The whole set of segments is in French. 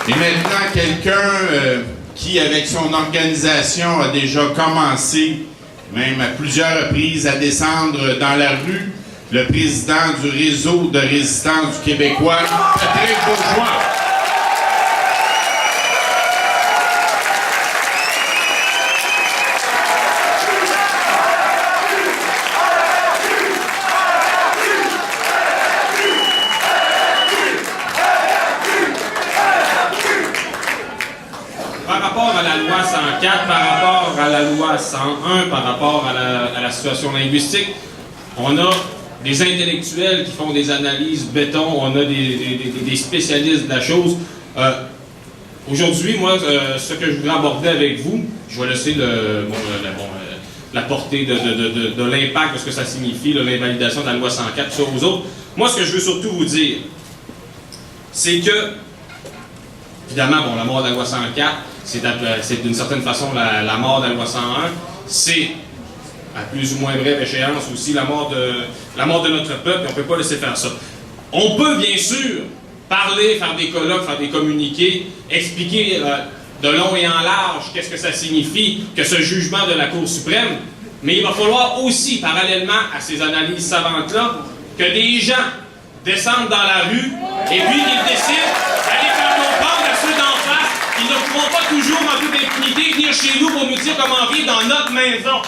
Et maintenant, quelqu'un qui, avec son organisation, a déjà commencé, même à plusieurs reprises, à descendre dans la rue, le président du réseau de résistance du Québécois, Patrick Bourgeois. Par rapport à la loi 104, par rapport à la loi 101, par rapport à la situation linguistique, on a des intellectuels qui font des analyses béton, on a des spécialistes de la chose. Aujourd'hui, moi, ce que je voudrais aborder avec vous, je vais laisser la portée de l'impact, de ce que ça signifie, l'invalidation de la loi 104, ça aux autres. Moi, ce que je veux surtout vous dire, c'est que, évidemment, bon, la mort de la loi 104, c'est d'une certaine façon la mort de la loi 101, c'est à plus ou moins brève échéance aussi la mort de notre peuple, et on ne peut pas laisser faire ça. On peut bien sûr parler, faire des colloques, faire des communiqués, expliquer de long et en large qu'est-ce que ça signifie que ce jugement de la Cour suprême, mais il va falloir aussi, parallèlement à ces analyses savantes-là, que des gens descendent dans la rue et puis qu'ils décident d'aller faire comprendre à ceux d'en face qu'ils ne pourront pas toujours en toute impunité venir chez nous pour nous dire comment vivre dans notre maison.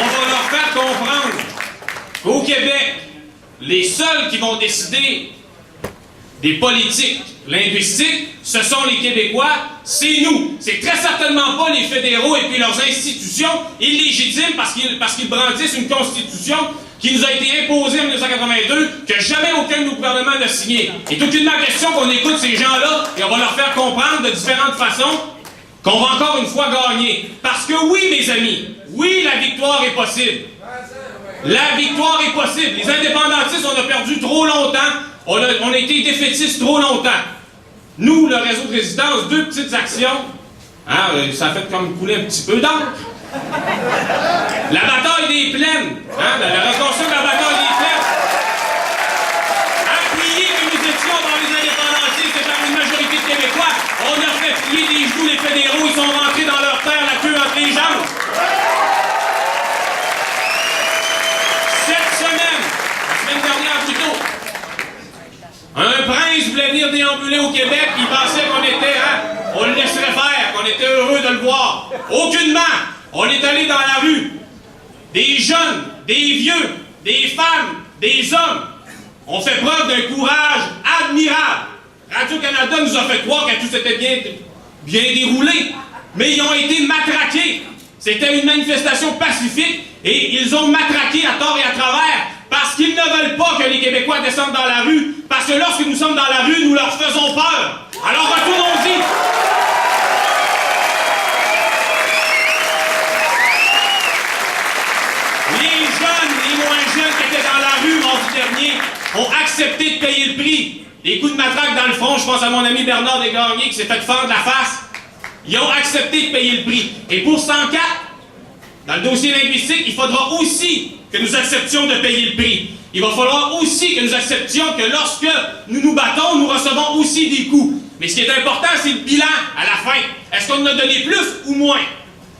On va leur faire comprendre qu'au Québec, les seuls qui vont décider des politiques linguistiques, ce sont les Québécois, c'est nous. C'est très certainement pas les fédéraux et puis leurs institutions illégitimes parce qu'ils brandissent une constitution qui nous a été imposée en 1982, que jamais aucun de nos gouvernements n'a signé. Et toute une question qu'on écoute ces gens-là et on va leur faire comprendre de différentes façons qu'on va encore une fois gagner. Parce que oui, mes amis, oui, la victoire est possible. La victoire est possible. Les indépendantistes, on a perdu trop longtemps. On a été défaitistes trop longtemps. Nous, le réseau de résistance, 2 petites actions, ça a fait comme couler un petit peu d'encre. La bataille des plaines, la reconstruction de la bataille des plaines. Appuyé que nous étions dans les indépendantistes et par une majorité de Québécois, on a fait plier des genoux les fédéraux, ils sont rentrés dans leur terre, la queue entre les jambes. Cette semaine, la semaine dernière plutôt, un prince voulait venir déambuler au Québec, il pensait qu'on était, on le laisserait faire, qu'on était heureux de le voir. Aucunement! On est allé dans la rue. Des jeunes, des vieux, des femmes, des hommes ont fait preuve d'un courage admirable. Radio-Canada nous a fait croire que tout s'était bien déroulé, mais ils ont été matraqués. C'était une manifestation pacifique et ils ont matraqué à tort et à travers parce qu'ils ne veulent pas que les Québécois descendent dans la rue, parce que lorsque nous sommes dans la rue, nous leur faisons peur. Alors retournons-y. Les jeunes, les moins jeunes qui étaient dans la rue mardi dernier ont accepté de payer le prix. Les coups de matraque dans le front, je pense à mon ami Bernard Desgagnés qui s'est fait fendre la face. Ils ont accepté de payer le prix. Et pour 104, dans le dossier linguistique, il faudra aussi que nous acceptions de payer le prix. Il va falloir aussi que nous acceptions que lorsque nous nous battons, nous recevons aussi des coups. Mais ce qui est important, c'est le bilan à la fin. Est-ce qu'on en a donné plus ou moins?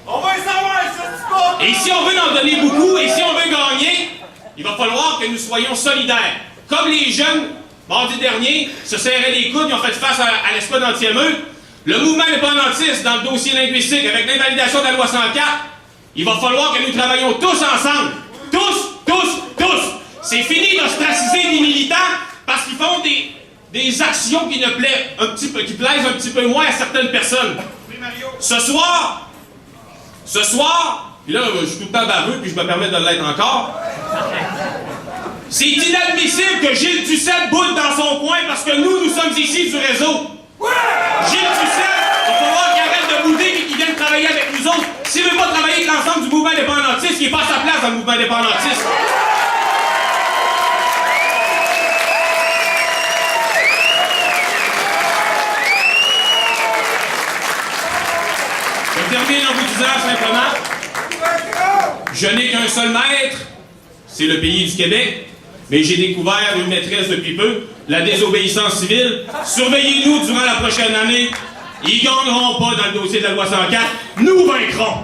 On va y savoir, ça. Et si on veut en donner beaucoup, et si on veut gagner, il va falloir que nous soyons solidaires. Comme les jeunes, mardi dernier, se serraient les coudes, ils ont fait face à l'espoir d'anti-émeute. Le mouvement indépendantiste, dans le dossier linguistique, avec l'invalidation de la loi 104, il va falloir que nous travaillions tous ensemble. Tous. C'est fini d'ostraciser les militants parce qu'ils font des actions qui plaisent un petit peu moins à certaines personnes. Ce soir, puis là, je suis tout le temps baveux, puis je me permets de l'être encore. C'est inadmissible que Gilles Duceppe boude dans son coin parce que nous sommes ici du réseau. Gilles Duceppe, il va falloir qu'il arrête de bouder et qu'il vienne travailler avec nous autres. S'il ne veut pas travailler avec l'ensemble du mouvement indépendantiste, il n'est pas à sa place dans le mouvement indépendantiste. Je termine en vous disant simplement, je n'ai qu'un seul maître, c'est le pays du Québec, mais j'ai découvert une maîtresse depuis peu, la désobéissance civile. Surveillez-nous durant la prochaine année. Ils gagneront pas dans le dossier de la loi 104. Nous vaincrons!